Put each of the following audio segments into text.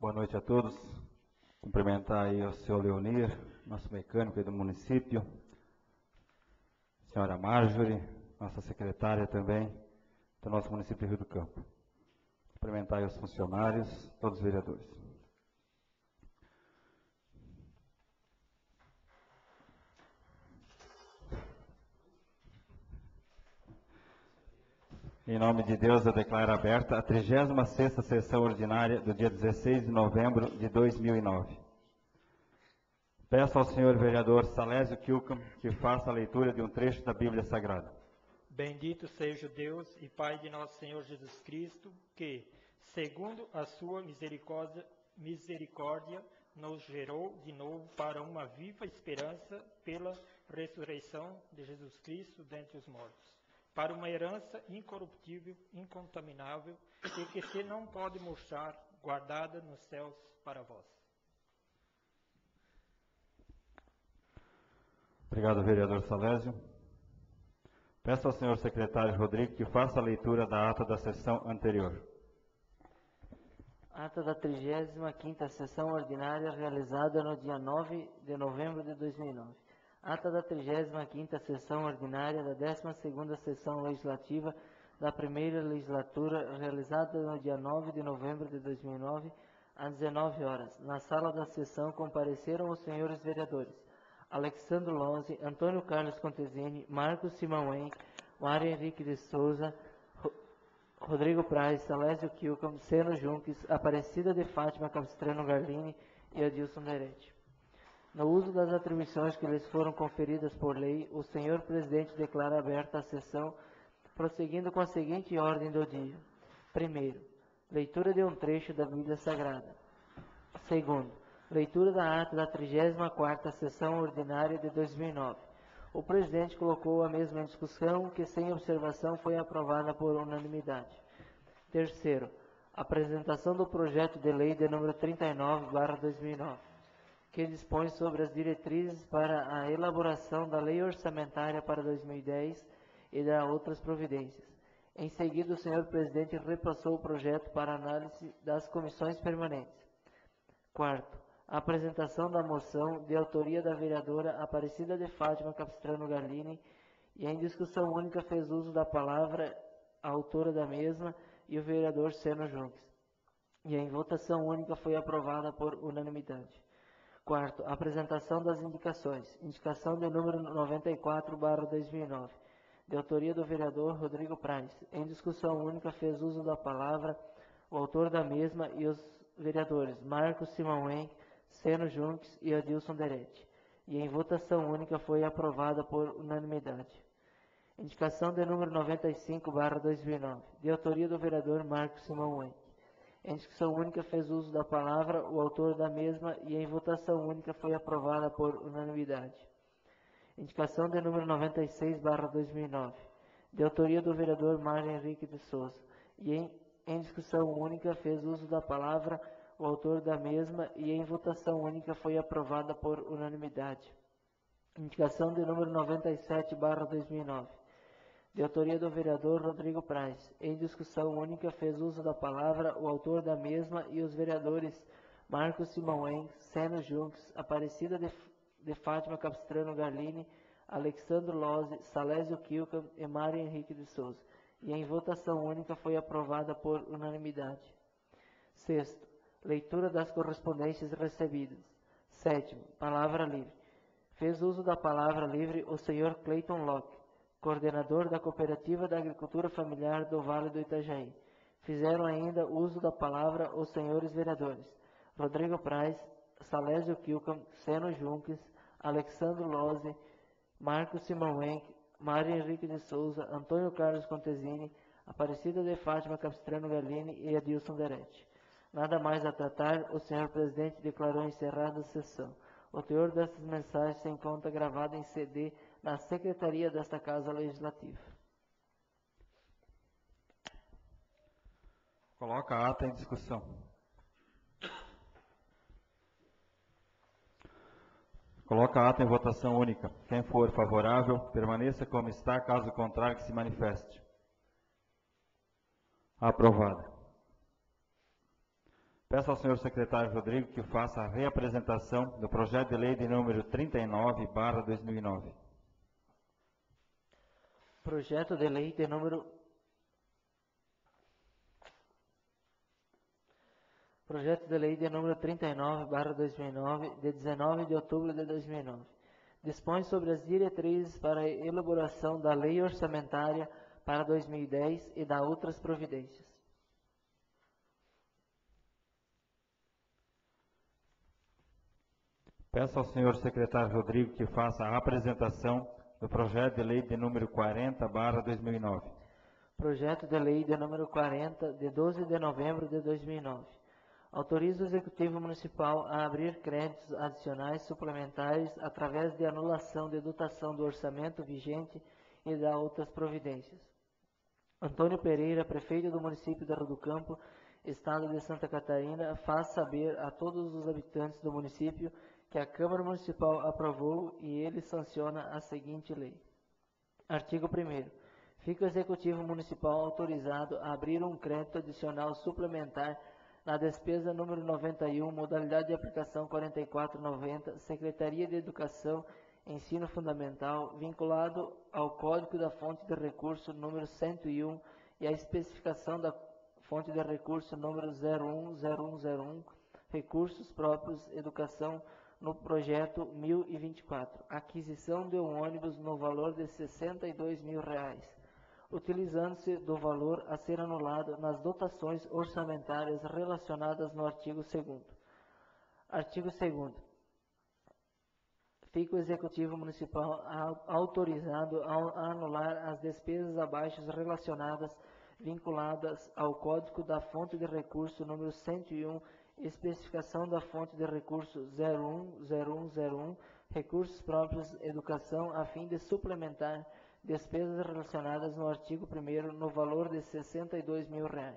Boa noite a todos. Cumprimentar aí o senhor Leonir, nosso mecânico aí do município, a senhora Marjorie, nossa secretária também, do nosso município de Rio do Campo. Cumprimentar aí os funcionários, todos os vereadores. Em nome de Deus, eu declaro aberta a 36ª sessão ordinária do dia 16 de novembro de 2009. Peço ao senhor vereador Salésio Kilcam que faça a leitura de um trecho da Bíblia Sagrada. Bendito seja Deus e Pai de nosso Senhor Jesus Cristo, que, segundo a sua misericórdia, nos gerou de novo para uma viva esperança pela ressurreição de Jesus Cristo dentre os mortos, para uma herança incorruptível, incontaminável, e que se não pode murchar, guardada nos céus para vós. Obrigado, vereador Salésio. Peço ao senhor secretário Rodrigo que faça a leitura da ata da sessão anterior. Ata da 35ª sessão ordinária realizada no dia 9 de novembro de 2009. Ata da 35ª sessão ordinária da 12ª sessão legislativa da primeira legislatura realizada no dia 9 de novembro de 2009, às 19 horas. Na sala da sessão compareceram os senhores vereadores Alexandre Lozzi, Antônio Carlos Contesini, Marcos Simão Henrique, Mário Henrique de Souza, Rodrigo Praz, Salésio Kilcam, Seno Junques, Aparecida de Fátima Capistrano Garlini e Adilson Neretti. No uso das atribuições que lhes foram conferidas por lei, o senhor presidente declara aberta a sessão, prosseguindo com a seguinte ordem do dia. Primeiro, leitura de um trecho da Bíblia Sagrada. Segundo, leitura da ata da 34ª sessão ordinária de 2009. O presidente colocou a mesma em discussão, que sem observação foi aprovada por unanimidade. Terceiro, apresentação do projeto de lei de número 39/2009, que dispõe sobre as diretrizes para a elaboração da lei orçamentária para 2010 e da outras providências. Em seguida, o senhor presidente repassou o projeto para análise das comissões permanentes. Quarto, a apresentação da moção de autoria da vereadora Aparecida de Fátima Capistrano Garlini e em discussão única fez uso da palavra a autora da mesma e o vereador Seno Junques. E em votação única foi aprovada por unanimidade. Quarto, a apresentação das indicações. Indicação de número 94/2009, de autoria do vereador Rodrigo Praz. Em discussão única fez uso da palavra o autor da mesma e os vereadores Marcos Simão Henrique, Seno Junques e Adilson Neretti. E em votação única foi aprovada por unanimidade. Indicação de número 95/2009, de autoria do vereador Marcos Simão Henrique. Em discussão única fez uso da palavra o autor da mesma e em votação única foi aprovada por unanimidade. Indicação de número 96/2009, de autoria do vereador Mário Henrique de Souza. E em discussão única fez uso da palavra o autor da mesma e em votação única foi aprovada por unanimidade. Indicação de número 97/2009, de autoria do vereador Rodrigo Praz. Em discussão única fez uso da palavra o autor da mesma e os vereadores Marcos Simão Henrique, Seno Junques, Aparecida de Fátima Capistrano Garlini, Alexandre Lozzi, Salésio Kilcam e Mário Henrique de Souza. E em votação única foi aprovada por unanimidade. Sexto, leitura das correspondências recebidas. Sétimo, palavra livre. Fez uso da palavra livre o senhor Cleiton Locke, coordenador da Cooperativa da Agricultura Familiar do Vale do Itajaí. Fizeram ainda uso da palavra os senhores vereadores Rodrigo Praz, Salésio Kilcam, Seno Junques, Alexandre Lozzi, Marcos Simão Henrique, Mário Henrique de Souza, Antônio Carlos Contesini, Aparecida de Fátima Capistrano Garlini e Adilson Neretti. Nada mais a tratar, o senhor presidente declarou encerrada a sessão. O teor dessas mensagens se encontra gravado em CD na secretaria desta Casa Legislativa. Coloca a ata em discussão. Coloca a ata em votação única. Quem for favorável, permaneça como está, caso contrário, que se manifeste. Aprovada. Peço ao senhor secretário Rodrigo que faça a reapresentação do projeto de lei de número 39/2009. Projeto de lei de número 39/2009, de 19 de outubro de 2009. Dispõe sobre as diretrizes para a elaboração da lei orçamentária para 2010 e da outras providências. Peço ao senhor secretário Rodrigo que faça a apresentação do projeto de lei de número 40/2009. Projeto de lei de número 40, de 12 de novembro de 2009. Autoriza o Executivo Municipal a abrir créditos adicionais suplementares através de anulação de dotação do orçamento vigente e da outras providências. Antônio Pereira, prefeito do município de Rio do Campo, Estado de Santa Catarina, faz saber a todos os habitantes do município que a Câmara Municipal aprovou e ele sanciona a seguinte lei. Artigo 1º. Fica o Executivo Municipal autorizado a abrir um crédito adicional suplementar na despesa número 91, modalidade de aplicação 4490, Secretaria de Educação, Ensino Fundamental, vinculado ao Código da Fonte de Recurso número 101 e à especificação da Fonte de Recurso número 010101, Recursos Próprios, Educação, no projeto 1024, aquisição de um ônibus no valor de R$ 62.000, utilizando-se do valor a ser anulado nas dotações orçamentárias relacionadas no artigo 2º. Artigo 2º. Fica o Executivo Municipal autorizado a anular as despesas abaixo relacionadas vinculadas ao Código da Fonte de Recurso número 101, especificação da Fonte de Recurso 010101, Recursos Próprios, Educação, a fim de suplementar despesas relacionadas no artigo 1º no valor de R$ 62.000.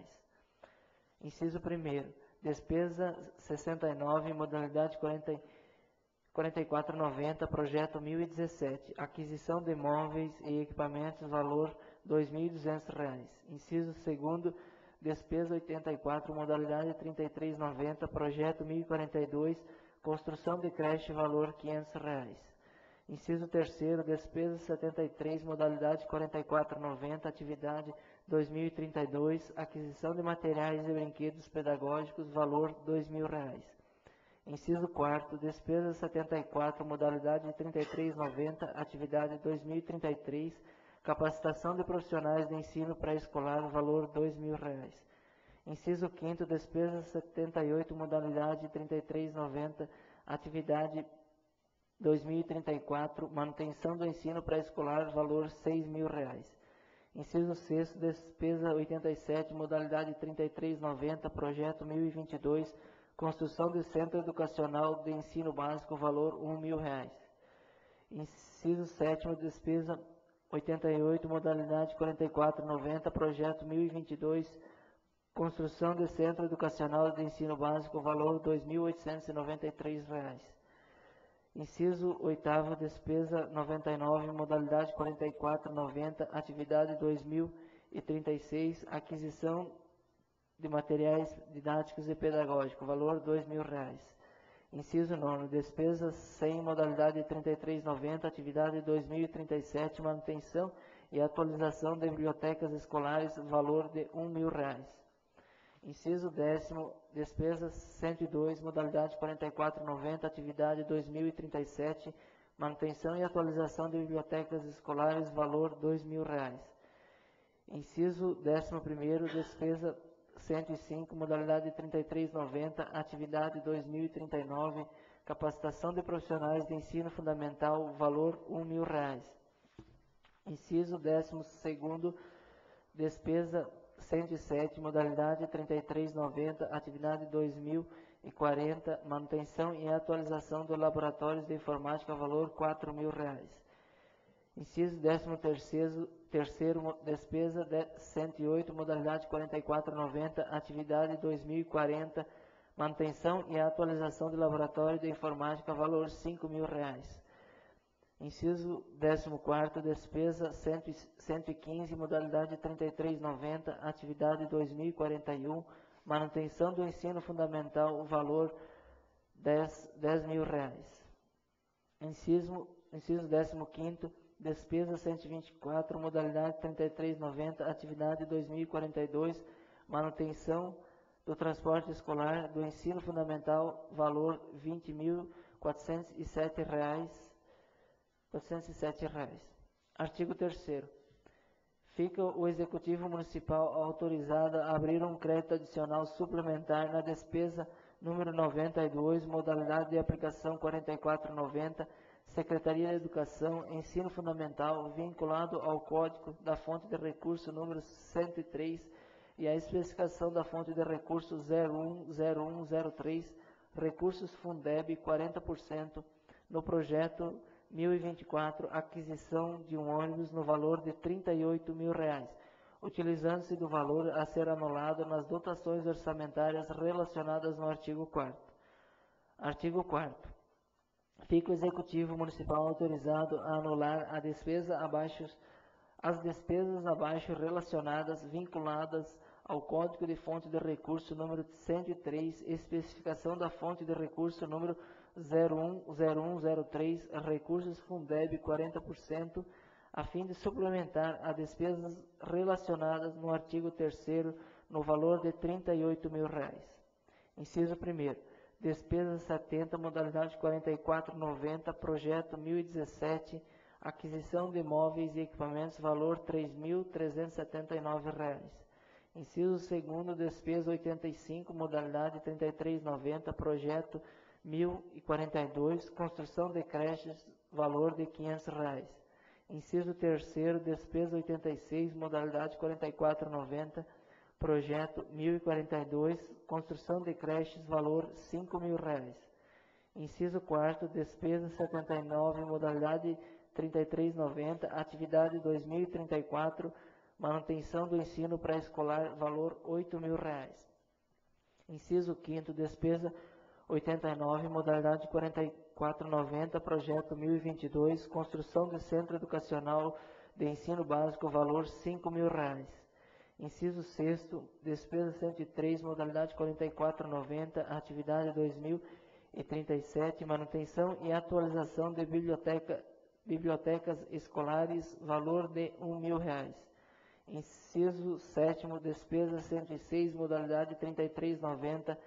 Inciso 1º. Despesa 69, modalidade 4490, projeto 1017. Aquisição de móveis e equipamentos, valor R$ 2.200. Inciso 2º. Despesa 84, modalidade 3390, projeto 1042. Construção de creche, valor R$ 500. Inciso 3º, despesa 73, modalidade 4490, atividade 2032, aquisição de materiais e brinquedos pedagógicos, valor R$ 2.000. Inciso 4º, despesa 74, modalidade 3390, atividade 2033, capacitação de profissionais de ensino pré-escolar, valor R$ 2.000. Inciso 5º, despesa 78, modalidade 3390, atividade 2034, manutenção do ensino pré-escolar, valor R$ 6.000. Inciso 6º, despesa 87, modalidade 3390, projeto 1022, construção de centro educacional de ensino básico, valor R$ 1.000. Inciso 7º, despesa 88, modalidade 4490, projeto 1022, construção de centro educacional de ensino básico, valor R$ 2.893. Inciso 8º, despesa 99, modalidade 4490, atividade 2036, aquisição de materiais didáticos e pedagógicos, valor R$ 2.000. Inciso 9, despesas 100, modalidade 3390, atividade 2037, manutenção e atualização de bibliotecas escolares, valor de R$ 1.000. Inciso 10º, despesas 102, modalidade 4490, atividade 2037, manutenção e atualização de bibliotecas escolares, valor R$ 2.000. Inciso 11º, despesa 105, modalidade 3390, atividade 2039, capacitação de profissionais de ensino fundamental, valor R$ 1.000. Inciso 12º, despesa 107, modalidade 3390, atividade 2040, manutenção e atualização dos laboratórios de informática, valor R$ 4.000. Inciso 13º, despesa 108, modalidade 4490, atividade 2040, manutenção e atualização do laboratório de informática, valor R$ 5.000. Inciso 14º, despesa 115, modalidade 3390, atividade 2041, Manutenção do ensino fundamental, o valor R$10.000. Inciso 15º, despesa 124, modalidade 3390, atividade 2042, manutenção do transporte escolar do ensino fundamental, valor R$20.407. Artigo 3º. Fica o Executivo Municipal autorizado a abrir um crédito adicional suplementar na despesa número 92, modalidade de aplicação 4490, Secretaria de Educação, Ensino Fundamental, vinculado ao Código da Fonte de Recurso número 103 e à especificação da fonte de recurso 010103, recursos Fundeb 40%, no projeto 1024, aquisição de um ônibus no valor de R$38.000, utilizando-se do valor a ser anulado nas dotações orçamentárias relacionadas no artigo 4º. Artigo 4º. Fica o Executivo Municipal autorizado a anular as despesas abaixo relacionadas, vinculadas ao Código de Fonte de Recurso número 103, especificação da fonte de recurso número 010103, recursos Fundeb 40%, a fim de suplementar as despesas relacionadas no artigo 3º no valor de R$38.000. Inciso 1º. Despesa 70, modalidade 4490, projeto 1017, aquisição de móveis e equipamentos, valor R$3.379. Inciso 2º, despesa 85, modalidade 3390, projeto 1042, construção de creches, valor de R$500. Inciso 3º, despesa 86, modalidade 4490, projeto 1042, construção de creches, valor R$5.000. Inciso 4º, despesa 79, modalidade 3390, atividade 2034, manutenção do ensino pré-escolar, valor R$8.000. Inciso 5º, despesa 89, modalidade 4490, projeto 1022, construção de centro educacional de ensino básico, valor R$5.000. Inciso 6º, despesa 103, modalidade 4490, atividade 2037, manutenção e atualização de bibliotecas escolares, valor de R$1.000. Inciso 7º, despesa 106, modalidade 3390,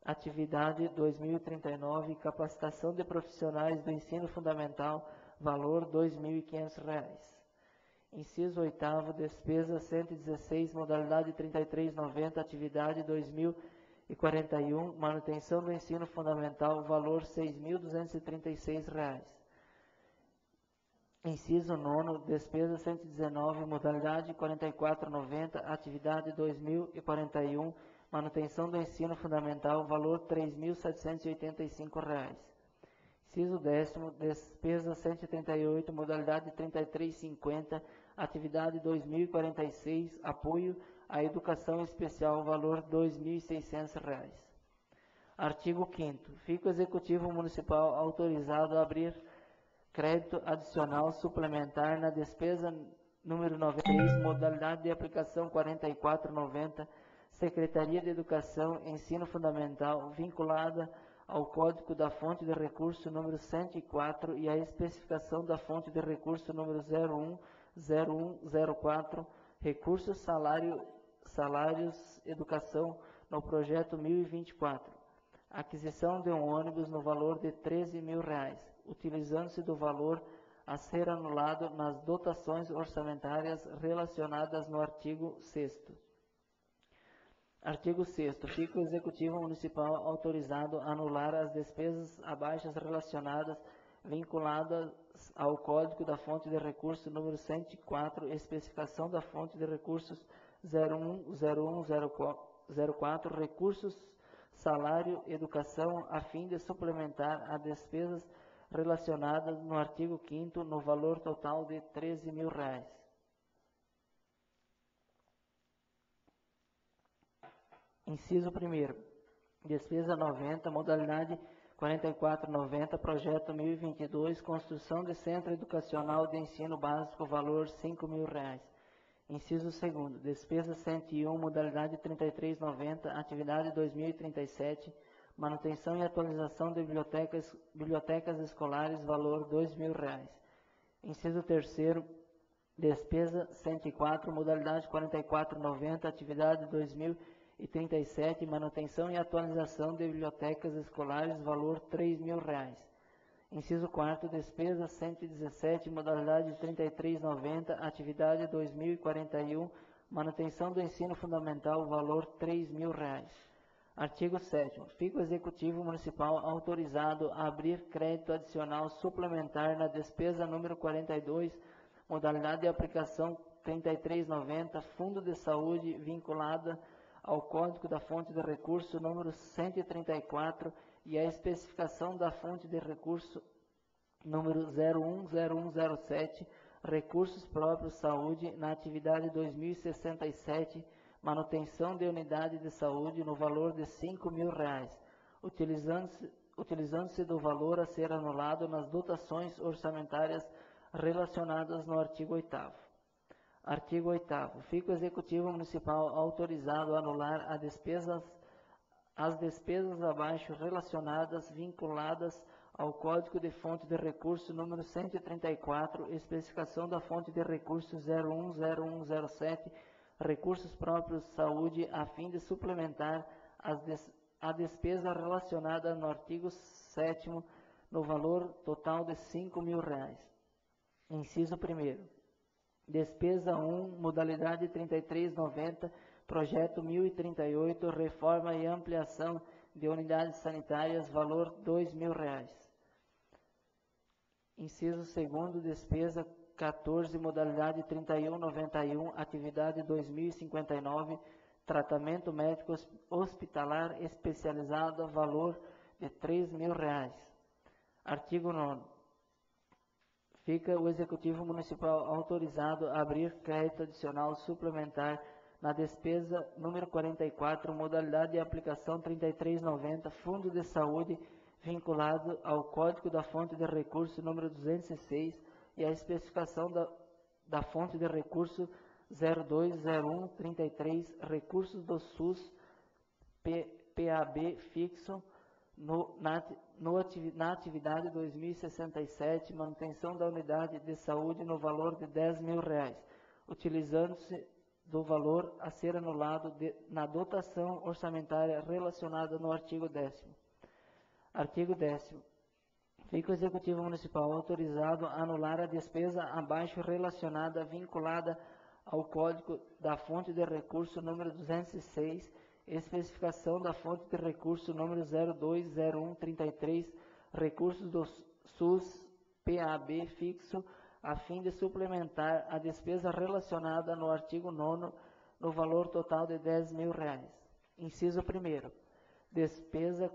atividade 2039, capacitação de profissionais do ensino fundamental, valor R$2.500. Inciso 8º, despesa 116, modalidade 3390, atividade 2041, manutenção do ensino fundamental, valor R$6.236. Inciso 9º, despesa 119, modalidade 4490, atividade 2041, manutenção do ensino fundamental, valor R$3.785. Inciso 10º, despesa 138, modalidade 3350, atividade 2046, apoio à educação especial, valor R$2.600. Artigo 5º. Fica o Executivo Municipal autorizado a abrir crédito adicional suplementar na despesa número 93, modalidade de aplicação 4490, Secretaria de Educação, Ensino Fundamental, vinculada ao Código da Fonte de Recurso número 104 e à especificação da fonte de recurso número 010104, recursos salários educação no projeto 1024. Aquisição de um ônibus no valor de R$13.000, utilizando-se do valor a ser anulado nas dotações orçamentárias relacionadas no artigo 6º. Artigo 6º. Fica o Executivo Municipal autorizado a anular as despesas abaixo relacionadas vinculadas ao Código da Fonte de Recurso número 104, especificação da fonte de recursos 010104, recursos salário educação, a fim de suplementar as despesas relacionadas no artigo 5º no valor total de R$13.000. Inciso 1º, despesa 90, modalidade 4490, projeto 1022, construção de centro educacional de ensino básico, valor R$5.000. Inciso 2º, despesa 101, modalidade 3390, atividade 2037, manutenção e atualização de bibliotecas escolares, valor R$ 2.000. Inciso 3º, despesa 104, modalidade 4490, atividade 2037, manutenção e atualização de bibliotecas escolares, valor R$ 3.000. Inciso 4º, despesa 117, modalidade 3390, atividade 2041, manutenção do ensino fundamental, valor R$ 3.000. Artigo 7º. Fica o Executivo Municipal autorizado a abrir crédito adicional suplementar na despesa número 42, modalidade de aplicação 3390, Fundo de Saúde vinculada ao Código da Fonte de Recurso número 134 e a especificação da fonte de recurso número 010107, recursos próprios saúde, na atividade 2067, manutenção de unidade de saúde no valor de R$ 5.000, utilizando-se do valor a ser anulado nas dotações orçamentárias relacionadas no artigo 8º. Artigo 8º. Fica o Executivo Municipal autorizado a anular as despesas abaixo relacionadas vinculadas ao Código de Fonte de Recurso número 134, especificação da fonte de recurso 010107, recursos próprios saúde, a fim de suplementar a despesa relacionada no artigo 7º no valor total de R$ 5.000. Inciso 1º. Despesa 1, modalidade 3390, projeto 1038, reforma e ampliação de unidades sanitárias, valor R$ 2.000. Inciso 2º, despesa 14, modalidade 3191, atividade 2059, tratamento médico hospitalar especializado, valor de R$ 3.000. Artigo 9º. Fica o Executivo Municipal autorizado a abrir crédito adicional suplementar na despesa número 44, modalidade de aplicação 3390, Fundo de Saúde vinculado ao Código da Fonte de Recurso número 206 e a especificação da fonte de recurso 020133, recursos do SUS PAB fixo na atividade 2067, manutenção da unidade de saúde no valor de R$ 10.000, utilizando-se do valor a ser anulado na dotação orçamentária relacionada no artigo 10º. Artigo 10º. Fica o Executivo Municipal autorizado a anular a despesa abaixo relacionada vinculada ao Código da Fonte de Recurso número 206, especificação da fonte de recurso número 020133, recursos do SUS PAB fixo, a fim de suplementar a despesa relacionada no artigo 9º no valor total de R$ 10.000. Inciso 1º. Despesa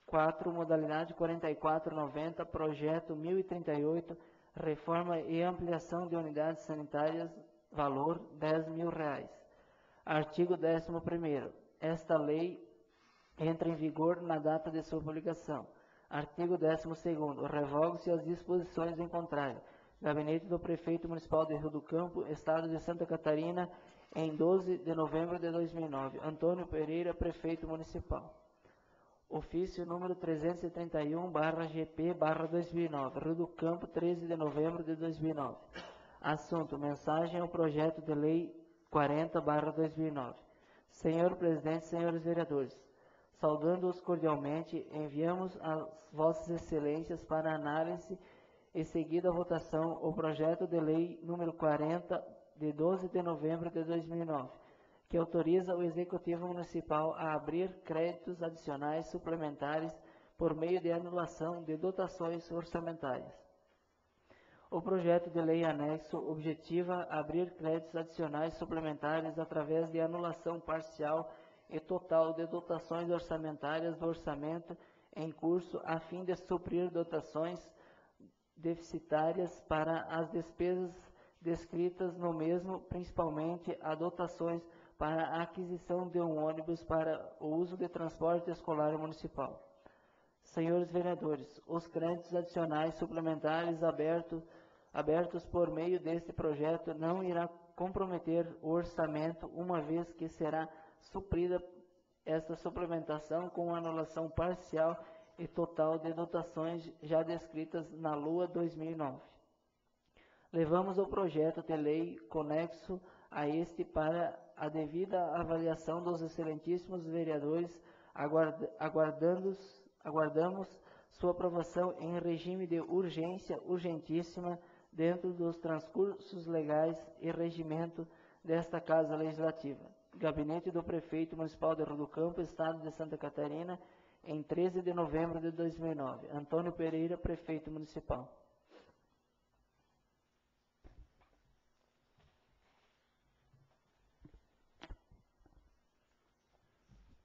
4, modalidade 4490, projeto 1038, reforma e ampliação de unidades sanitárias, valor R$ 10.000. Artigo 11º. Esta lei entra em vigor na data de sua publicação. Artigo 12º. Revogam-se as disposições em contrário. Gabinete do Prefeito Municipal de Rio do Campo, Estado de Santa Catarina, em 12 de novembro de 2009. Antônio Pereira, Prefeito Municipal. Ofício número 331/GP/2009. Rio do Campo, 13 de novembro de 2009. Assunto: mensagem ao projeto de lei 40/2009. Senhor Presidente, senhores vereadores, saudando-os cordialmente, enviamos às vossas excelências para análise e seguida a votação o projeto de lei número 40, de 12 de novembro de 2009, que autoriza o Executivo Municipal a abrir créditos adicionais suplementares por meio de anulação de dotações orçamentárias. O projeto de lei anexo objetiva abrir créditos adicionais suplementares através de anulação parcial e total de dotações orçamentárias do orçamento em curso, a fim de suprir dotações deficitárias para as despesas descritas no mesmo, principalmente a dotações para a aquisição de um ônibus para o uso de transporte escolar municipal. Senhores vereadores, os créditos adicionais suplementares abertos por meio deste projeto não irá comprometer o orçamento, uma vez que será suprida esta suplementação com anulação parcial e total de dotações já descritas na LUA 2009. Levamos o projeto de lei conexo a este para a devida avaliação dos excelentíssimos vereadores, aguardamos sua aprovação em regime de urgência urgentíssima dentro dos transcursos legais e regimento desta Casa Legislativa. Gabinete do Prefeito Municipal de Rio do Campo, Estado de Santa Catarina, em 13 de novembro de 2009. Antônio Pereira, Prefeito Municipal.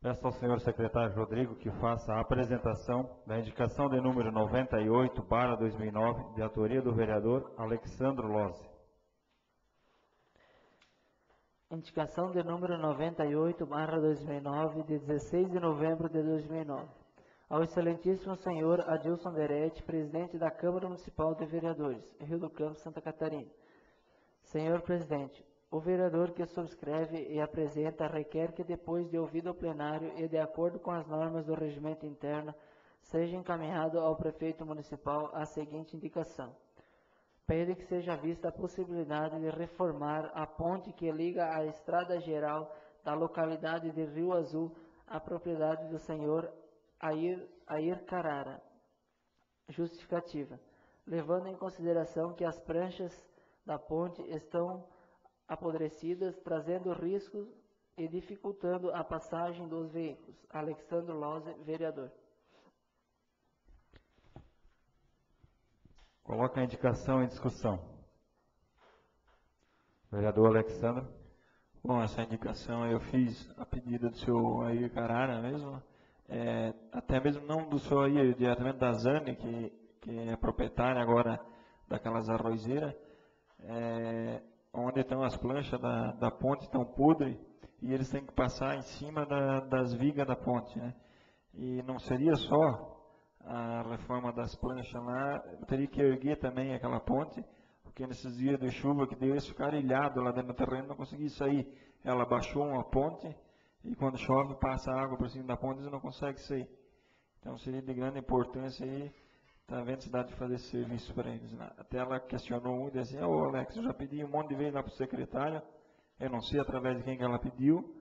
Peço ao senhor secretário Rodrigo que faça a apresentação da indicação de número 98/2009, de autoria do vereador Alexandro Lozzi. Indicação de número 98/2009, de 16 de novembro de 2009. Ao excelentíssimo senhor Adilson Deretti, presidente da Câmara Municipal de Vereadores, Rio do Campo, Santa Catarina. Senhor presidente, o vereador que subscreve e apresenta requer que, depois de ouvido o plenário e de acordo com as normas do regimento interno, seja encaminhado ao prefeito municipal a seguinte indicação. Pede que seja vista a possibilidade de reformar a ponte que liga a estrada geral da localidade de Rio Azul à propriedade do senhor Air Carara. Justificativa. Levando em consideração que as pranchas da ponte estão apodrecidas, trazendo riscos e dificultando a passagem dos veículos. Alexandro Lozzi, vereador. Coloca a indicação em discussão. Vereador Alexandre. Bom, essa indicação eu fiz a pedido do senhor Air Carara mesmo, até mesmo não do senhor Air, diretamente da Zane, que é proprietária agora daquelas arrozeiras, onde estão as planchas da ponte, estão podres, e eles têm que passar em cima das vigas da ponte, né? E não seria só a reforma das planchas lá, teria que erguer também aquela ponte, porque nesses dias de chuva que deu, eles ficaram ilhados lá dentro do terreno, não conseguiam sair. Ela baixou uma ponte, e quando chove, passa água por cima da ponte, eles não conseguem sair. Então seria de grande importância aí, tá vendo se dá de fazer esse serviço para eles lá. Até ela questionou muito, assim, ô Alex, eu já pedi um monte de vezes lá para o secretário, eu não sei através de quem que ela pediu,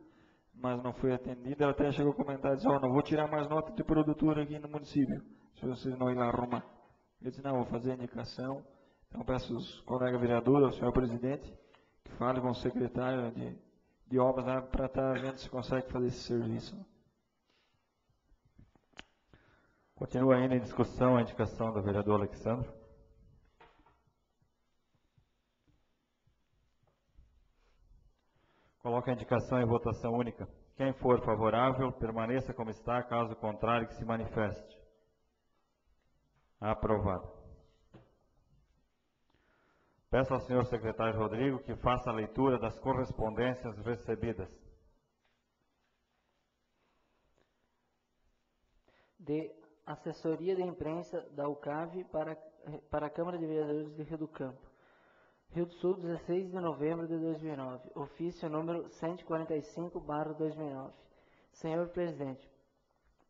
mas não foi atendida. Ela até chegou a comentar, disse, não vou tirar mais nota de produtora aqui no município, se vocês não ir lá arrumar. Eu disse, não, vou fazer a indicação. Então peço aos colegas vereadores, ao senhor presidente, que fale com o secretário de obras lá para estar vendo se consegue fazer esse serviço. Continua ainda em discussão a indicação do vereador Alexandre. Coloca a indicação em votação única. Quem for favorável, permaneça como está, caso contrário, que se manifeste. Aprovado. Peço ao senhor secretário Rodrigo que faça a leitura das correspondências recebidas. De assessoria de imprensa da UCAV para a Câmara de Vereadores de Rio do Campo. Rio do Sul, 16 de novembro de 2009. Ofício número 145/2009. Senhor presidente,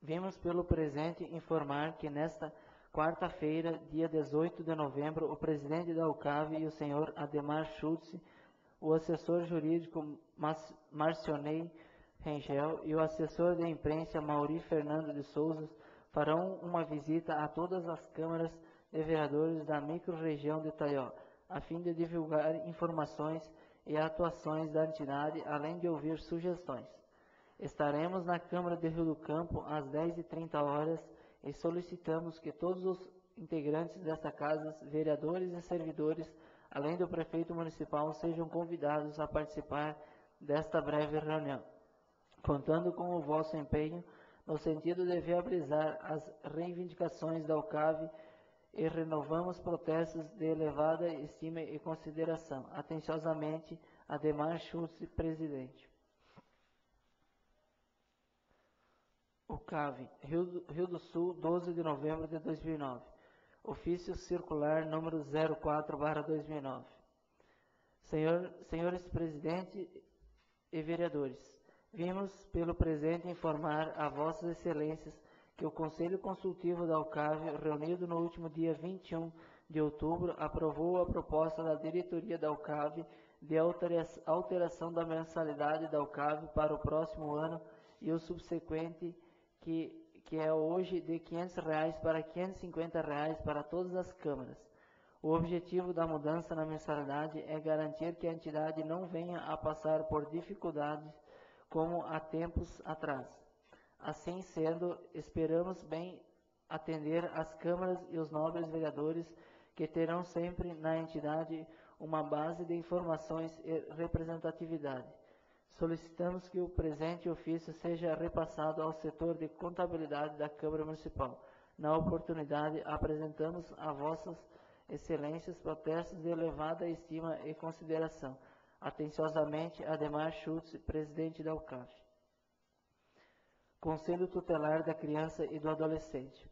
vimos pelo presente informar que nesta quarta-feira, dia 18 de novembro, o presidente da UCAV e o senhor Ademar Schultz, o assessor jurídico Marcionei Rengel e o assessor de imprensa Mauri Fernando de Souza farão uma visita a todas as câmaras de vereadores da microrregião de Itaió, a fim de divulgar informações e atuações da entidade, além de ouvir sugestões. Estaremos na Câmara de Rio do Campo às 10h30 e solicitamos que todos os integrantes desta casa, vereadores e servidores, além do prefeito municipal, sejam convidados a participar desta breve reunião, contando com o vosso empenho no sentido de viabilizar as reivindicações da UCAV e renovamos protestos de elevada estima e consideração. Atenciosamente, Ademar Schultz, presidente. UCAV, Rio do Sul, 12 de novembro de 2009. Ofício circular número 04/2009. Senhores presidente e vereadores, vimos pelo presente informar a vossas excelências que o Conselho Consultivo da UCAV, reunido no último dia 21 de outubro, aprovou a proposta da diretoria da UCAV de alteração da mensalidade da UCAV para o próximo ano e o subsequente, que é hoje de R$ 500 para R$ 550 para todas as câmaras. O objetivo da mudança na mensalidade é garantir que a entidade não venha a passar por dificuldades como há tempos atrás. Assim sendo, esperamos bem atender as câmaras e os nobres vereadores que terão sempre na entidade uma base de informações e representatividade. Solicitamos que o presente ofício seja repassado ao setor de contabilidade da Câmara Municipal. Na oportunidade, apresentamos a vossas excelências protestos de elevada estima e consideração. Atenciosamente, Ademar Schultz, presidente da UCAV. Conselho Tutelar da Criança e do Adolescente.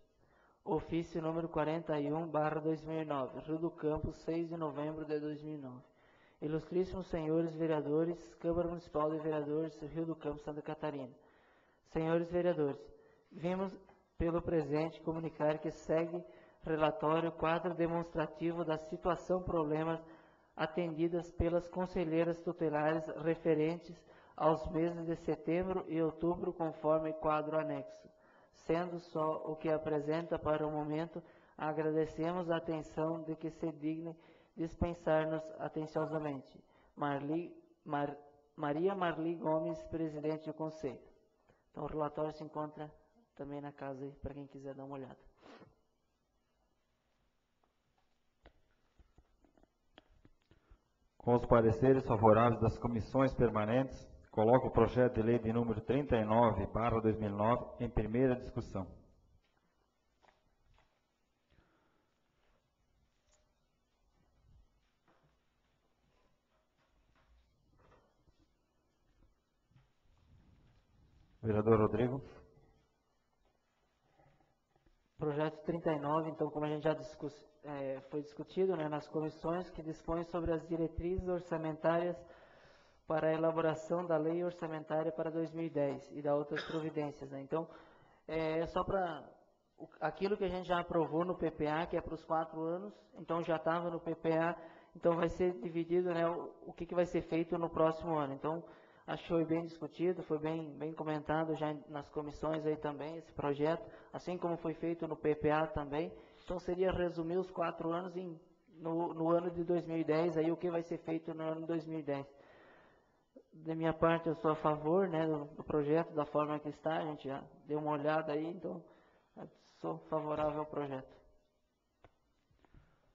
Ofício número 41/2009, Rio do Campo, 6 de novembro de 2009. Ilustríssimos senhores vereadores, Câmara Municipal de Vereadores, Rio do Campo, Santa Catarina. Senhores vereadores, vimos pelo presente comunicar que segue relatório quadro demonstrativo da situação problemas atendidas pelas conselheiras tutelares referentes aos meses de setembro e outubro, conforme quadro anexo. Sendo só o que apresenta para o momento, agradecemos a atenção de que se digne dispensar-nos atenciosamente. Maria Marli Gomes, presidente do Conselho. Então, o relatório se encontra também na casa aí, para quem quiser dar uma olhada. Com os pareceres favoráveis das comissões permanentes, coloco o projeto de lei de número 39/2009 em primeira discussão. Vereador Rodrigo. Projeto 39, então, como a gente já foi discutido, né, nas comissões, que dispõe sobre as diretrizes orçamentárias para a elaboração da lei orçamentária para 2010 e da outras providências, né. Então, é só para aquilo que a gente já aprovou no PPA, que é para os 4 anos, então já estava no PPA, então vai ser dividido, né, o que vai ser feito no próximo ano. Então, acho que foi bem discutido, foi bem comentado já nas comissões aí também, esse projeto, assim como foi feito no PPA também. Então, seria resumir os 4 anos no ano de 2010, aí o que vai ser feito no ano de 2010. Da minha parte, eu sou a favor, né, do projeto, da forma que está, a gente já deu uma olhada aí, então, sou favorável ao projeto.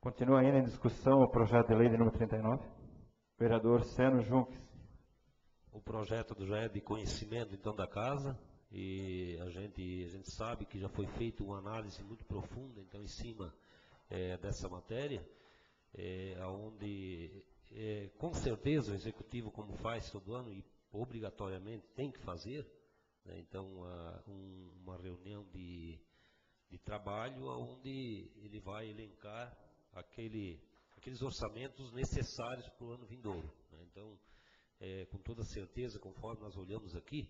Continua ainda em discussão o projeto de lei de número 39. Vereador Seno Junques. O projeto já é de conhecimento, então, da casa, e a gente sabe que já foi feita uma análise muito profunda, então, em cima dessa matéria, onde, com certeza, o Executivo, como faz todo ano, e obrigatoriamente tem que fazer, né, então, uma reunião de trabalho, onde ele vai elencar aqueles orçamentos necessários para o ano vindouro, né. Então, com toda certeza, conforme nós olhamos aqui,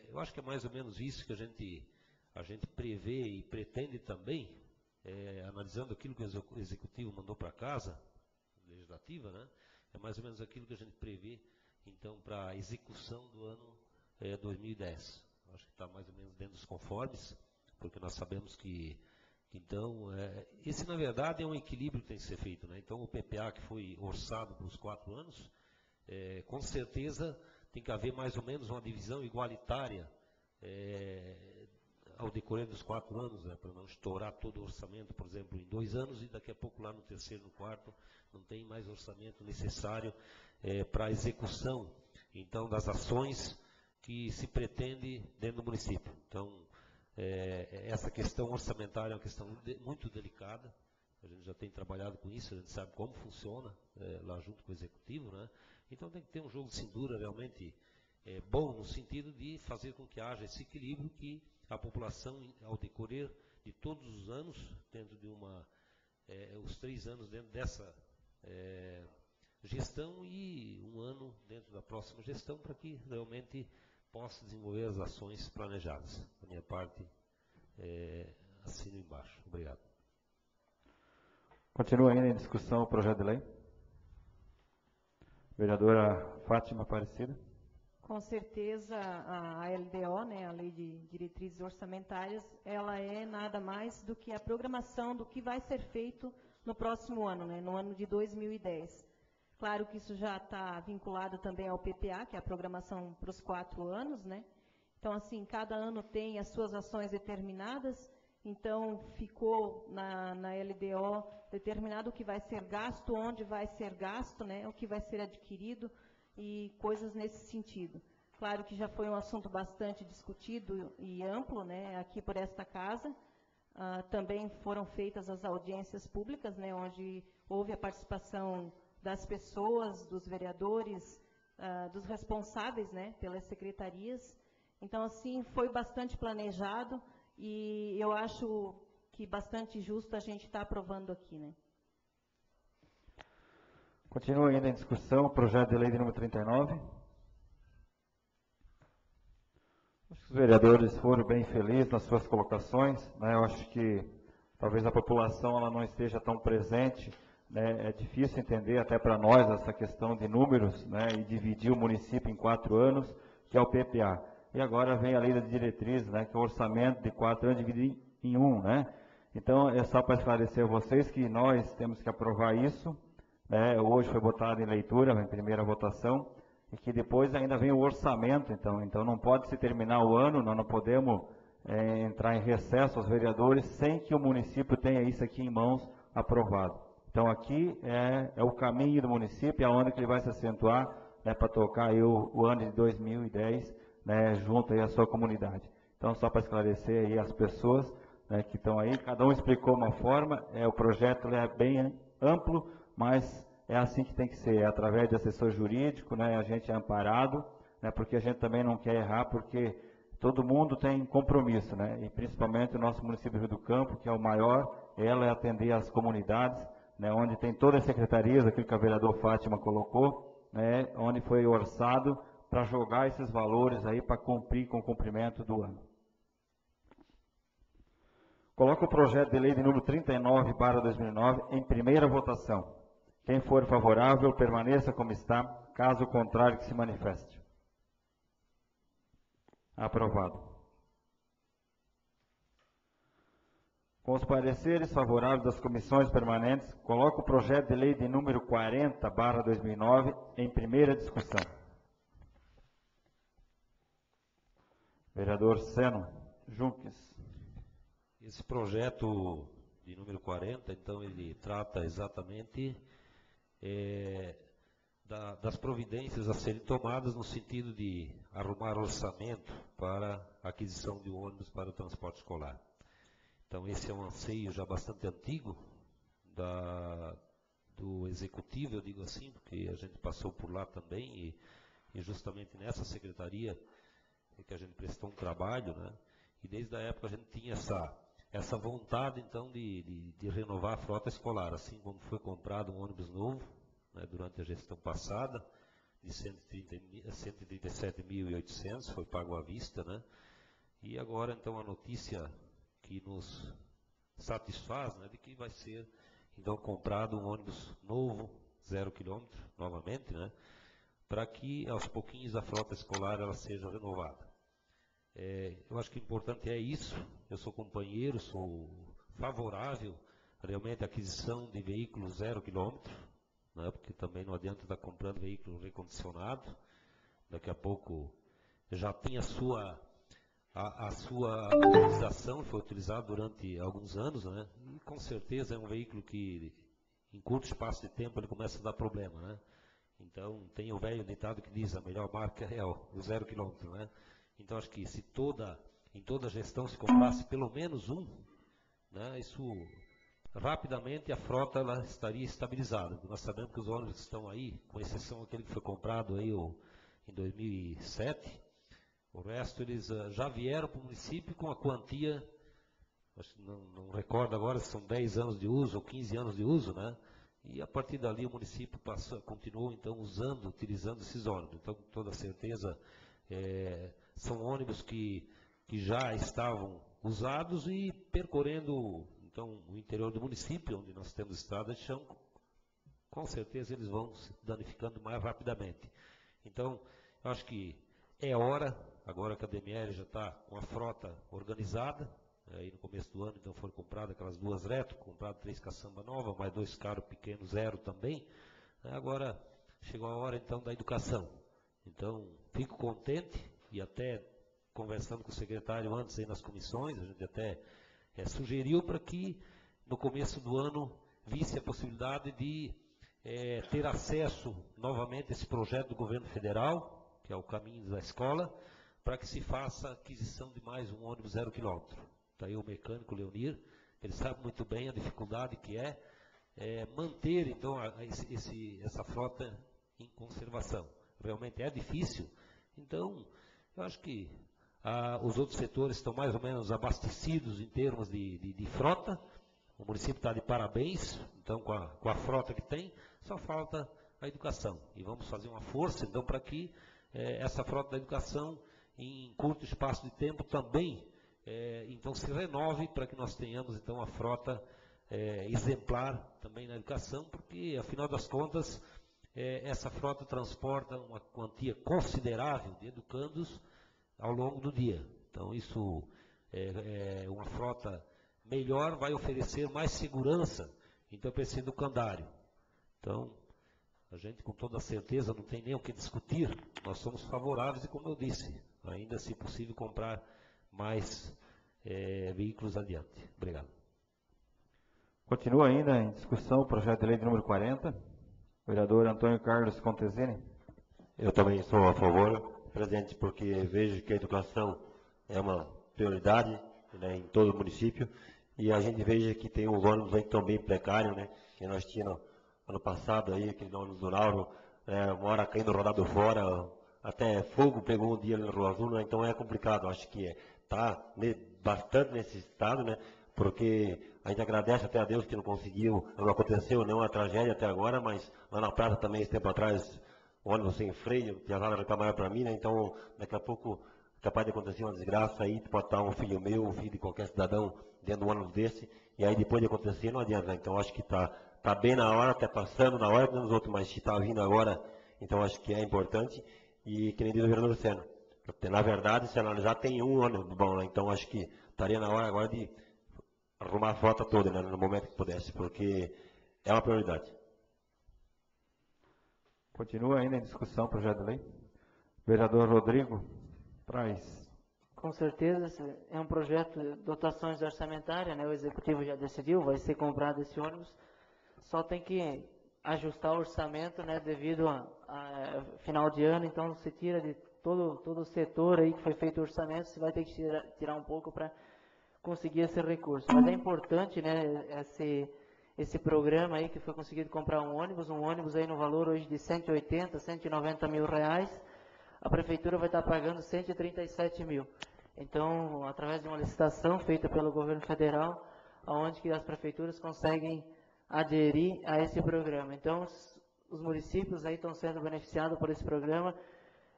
eu acho que é mais ou menos isso que a gente prevê e pretende também, analisando aquilo que o Executivo mandou para casa, legislativa, né? É mais ou menos aquilo que a gente prevê, então, para a execução do ano 2010. Acho que está mais ou menos dentro dos conformes, porque nós sabemos que, então, esse, na verdade, é um equilíbrio que tem que ser feito, né? Então, o PPA que foi orçado para os 4 anos, com certeza tem que haver mais ou menos uma divisão igualitária ao decorrer dos 4 anos, né, para não estourar todo o orçamento, por exemplo, em 2 anos, e daqui a pouco lá no terceiro, no quarto, não tem mais orçamento necessário para a execução, então, das ações que se pretende dentro do município. Então, essa questão orçamentária é uma questão muito delicada. A gente já tem trabalhado com isso, a gente sabe como funciona lá junto com o Executivo, né? Então tem que ter um jogo de cintura realmente bom, no sentido de fazer com que haja esse equilíbrio, que a população, ao decorrer de todos os anos, dentro de os 3 anos dentro gestão e um ano dentro da próxima gestão para que realmente possa desenvolver as ações planejadas. Da minha parte, assino embaixo. Obrigado. Continua ainda em discussão o projeto de lei. Vereadora Fátima Aparecida. Com certeza, a LDO, né, a Lei de Diretrizes Orçamentárias, ela é nada mais do que a programação do que vai ser feito no próximo ano, né, no ano de 2010. Claro que isso já está vinculado também ao PPA, que é a programação para os 4 anos, né? Então, assim, cada ano tem as suas ações determinadas, então ficou na LDO determinado o que vai ser gasto, onde vai ser gasto, né, o que vai ser adquirido e coisas nesse sentido. Claro que já foi um assunto bastante discutido e amplo, né, aqui por esta casa. Também foram feitas as audiências públicas, né, onde houve a participação das pessoas, dos vereadores, dos responsáveis, né, pelas secretarias. Então, assim, foi bastante planejado e eu acho que bastante justo a gente estar aprovando aqui, né. Continua ainda em discussão o projeto de lei de número 39. Acho que os vereadores foram bem felizes nas suas colocações, né? Eu acho que talvez a população ela não esteja tão presente, né? É difícil entender até para nós essa questão de números, né? E dividir o município em 4 anos, que é o PPA. E agora vem a lei das diretrizes, né? Que é o orçamento de 4 anos dividido em 1, né? Então é só para esclarecer a vocês que nós temos que aprovar isso. Hoje foi votado em leitura, em primeira votação, e que depois ainda vem o orçamento, então não pode se terminar o ano, nós não podemos entrar em recesso aos vereadores sem que o município tenha isso aqui em mãos aprovado. Então aqui é o caminho do município, é onde que ele vai se acentuar, né, para tocar aí o ano de 2010, né, junto aí à sua comunidade. Então só para esclarecer aí as pessoas, né, que estão aí, cada um explicou uma forma, o projeto é bem amplo, mas é assim que tem que ser, através de assessor jurídico, né, a gente é amparado, né, porque a gente também não quer errar, porque todo mundo tem compromisso, né, e principalmente o nosso município do Rio do Campo, que é o maior, ela é atender as comunidades, né, onde tem todas as secretarias, aquilo que a vereadora Fátima colocou, né, onde foi orçado para jogar esses valores aí para cumprir com o cumprimento do ano. Coloco o projeto de lei de número 39/2009 em primeira votação. Quem for favorável, permaneça como está. Caso contrário, que se manifeste. Aprovado. Com os pareceres favoráveis das comissões permanentes, coloco o projeto de lei de número 40/2009 em primeira discussão. Vereador Seno Junques. Esse projeto de número 40, então, ele trata exatamente das providências a serem tomadas no sentido de arrumar orçamento para a aquisição de ônibus para o transporte escolar. Então, esse é um anseio já bastante antigo do executivo, eu digo assim, porque a gente passou por lá também e justamente nessa secretaria que a gente prestou um trabalho, né? E desde a época a gente tinha essa vontade, então, de renovar a frota escolar, assim como foi comprado um ônibus novo, né, durante a gestão passada, de 137.800, foi pago à vista, né? E agora, então, a notícia que nos satisfaz, né, de que vai ser, então, comprado um ônibus novo, 0 km, novamente, né, para que, aos pouquinhos, a frota escolar ela seja renovada. Eu acho que o importante é isso. Eu sou companheiro, sou favorável realmente à aquisição de veículos 0 km, né, porque também não adianta estar comprando veículo recondicionado. Daqui a pouco já tem a sua utilização, foi utilizado durante alguns anos, né, e com certeza é um veículo que em curto espaço de tempo ele começa a dar problema, né. Então tem o velho ditado que diz: a melhor marca é o 0 km, né. Então, acho que se em toda gestão se comprasse pelo menos um, né, isso rapidamente a frota ela estaria estabilizada. Nós sabemos que os ônibus que estão aí, com exceção daquele que foi comprado aí em 2007, o resto eles já vieram para o município com a quantia, acho que não recordo agora se são 10 anos de uso ou 15 anos de uso, né? e a partir dali o município continuou então utilizando esses ônibus. Então, com toda certeza, são ônibus que já estavam usados e percorrendo então o interior do município, onde nós temos estrada de chão, com certeza eles vão se danificando mais rapidamente. Então, eu acho que é hora, agora que a DMR já está com a frota organizada, aí no começo do ano, então foram compradas aquelas 2 retro, compradas 3 caçamba nova, mais 2 carros pequenos, 0 também. Agora chegou a hora então da educação. Então, fico contente e até conversando com o secretário antes aí nas comissões, a gente até sugeriu para que no começo do ano visse a possibilidade de ter acesso novamente a esse projeto do governo federal, que é o Caminho da Escola, para que se faça a aquisição de mais um ônibus 0 km. Está aí o mecânico Leonir, ele sabe muito bem a dificuldade que é manter então essa frota em conservação. Realmente é difícil, então eu acho que os outros setores estão mais ou menos abastecidos em termos de frota. O município está de parabéns, então, com a frota que tem, só falta a educação. E vamos fazer uma força, então, para que essa frota da educação, em curto espaço de tempo, também, então, se renove, para que nós tenhamos, então, a frota exemplar também na educação, porque, afinal das contas, essa frota transporta uma quantia considerável de educandos ao longo do dia. Então, isso é uma frota melhor, vai oferecer mais segurança, então, para esse educandário. Então, a gente, com toda certeza, não tem nem o que discutir, nós somos favoráveis e, como eu disse, ainda, se possível, comprar mais veículos adiante. Obrigado. Continua ainda em discussão o projeto de lei de número 40. Vereador Antônio Carlos Contesini. Eu também sou a favor, presidente, porque vejo que a educação é uma prioridade, né, em todo o município, e a gente veja que tem uns ônibus aí que estão bem precários, né, que nós tínhamos ano passado aí, aquele ônibus do Lauro, uma hora caindo rodado fora, até fogo pegou um dia ali na Rua Azul, né, então é complicado, acho que está bastante nesse estado, né, porque a gente agradece até a Deus que não conseguiu, não aconteceu nenhuma tragédia até agora, mas lá na praça também, esse tempo atrás, ônibus sem freio, que a Zara reclamaram para mim, né, então daqui a pouco capaz de acontecer uma desgraça aí, pode estar um filho meu, um filho de qualquer cidadão dentro de um ônibus desse, e aí depois de acontecer não adianta, né? Então acho que está bem na hora, está passando na hora dos outros, mas se está vindo agora, então acho que é importante, e que nem diz o vereador Luciano, na verdade, se analisar, tem um ônibus bom, né? Então acho que estaria na hora agora de arrumar a frota toda, né, no momento que pudesse, porque é uma prioridade. Continua ainda em discussão o projeto de lei. Vereador Rodrigo Praz. Com certeza, é um projeto de dotações orçamentárias, né? O Executivo já decidiu, vai ser comprado esse ônibus. Só tem que ajustar o orçamento, né? Devido a final de ano, então se tira de todo o setor aí que foi feito o orçamento, você vai ter que tirar um pouco para conseguir esse recurso. Mas é importante, né? Esse programa aí que foi conseguido comprar um ônibus aí no valor hoje de 180, 190 mil reais, a prefeitura vai estar pagando 137 mil. Então, através de uma licitação feita pelo governo federal, onde que as prefeituras conseguem aderir a esse programa. Então, os municípios aí estão sendo beneficiados por esse programa.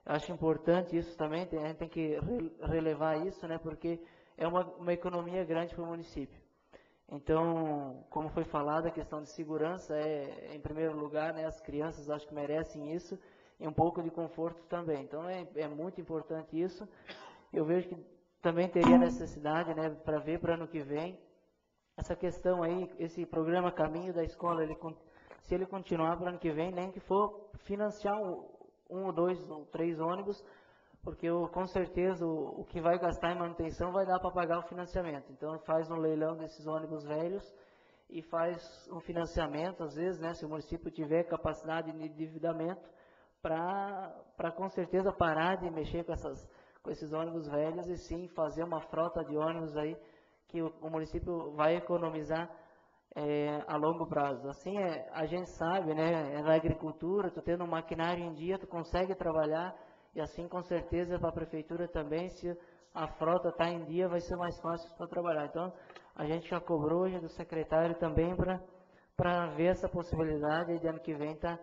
Acho importante isso também, a gente tem que relevar isso, né? Porque é uma economia grande para o município. Então, como foi falado, a questão de segurança em primeiro lugar, né? As crianças acho que merecem isso, e um pouco de conforto também. Então, é muito importante isso. Eu vejo que também teria necessidade, né, para ver para ano que vem, essa questão aí, esse programa Caminho da Escola, se ele continuar para ano que vem, nem que for financiar um ou 2 ou 3 ônibus, porque com certeza o que vai gastar em manutenção vai dar para pagar o financiamento. Então, faz um leilão desses ônibus velhos e faz um financiamento, às vezes, né, se o município tiver capacidade de endividamento, para com certeza parar de mexer com esses ônibus velhos e sim fazer uma frota de ônibus aí que o município vai economizar a longo prazo. Assim, a gente sabe, né, na agricultura, tu tendo um maquinário em dia, tu consegue trabalhar, e assim com certeza para a prefeitura também, se a frota está em dia, vai ser mais fácil para trabalhar. Então, a gente já cobrou hoje do secretário também para para ver essa possibilidade aí de ano que vem estar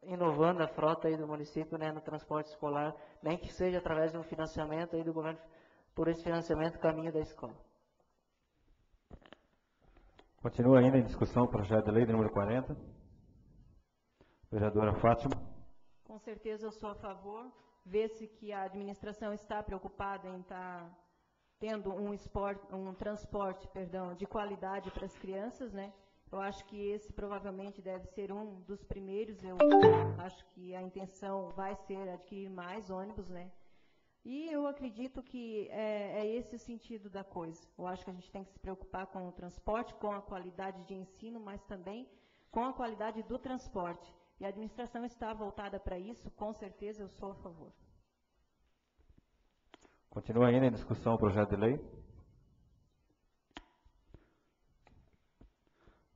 inovando a frota aí do município, né, no transporte escolar, nem que seja através de um financiamento aí do governo, por esse financiamento caminho da escola. Continua ainda em discussão o projeto de lei de número 40. Vereadora Fátima. Com certeza eu sou a favor. Vê-se que a administração está preocupada em estar tendo um transporte de qualidade para as crianças, né? Eu acho que esse provavelmente deve ser um dos primeiros. Eu acho que a intenção vai ser adquirir mais ônibus, né? E eu acredito que é esse o sentido da coisa. Eu acho que a gente tem que se preocupar com o transporte, com a qualidade de ensino, mas também com a qualidade do transporte. E a administração está voltada para isso, com certeza eu sou a favor. Continua ainda em discussão o projeto de lei.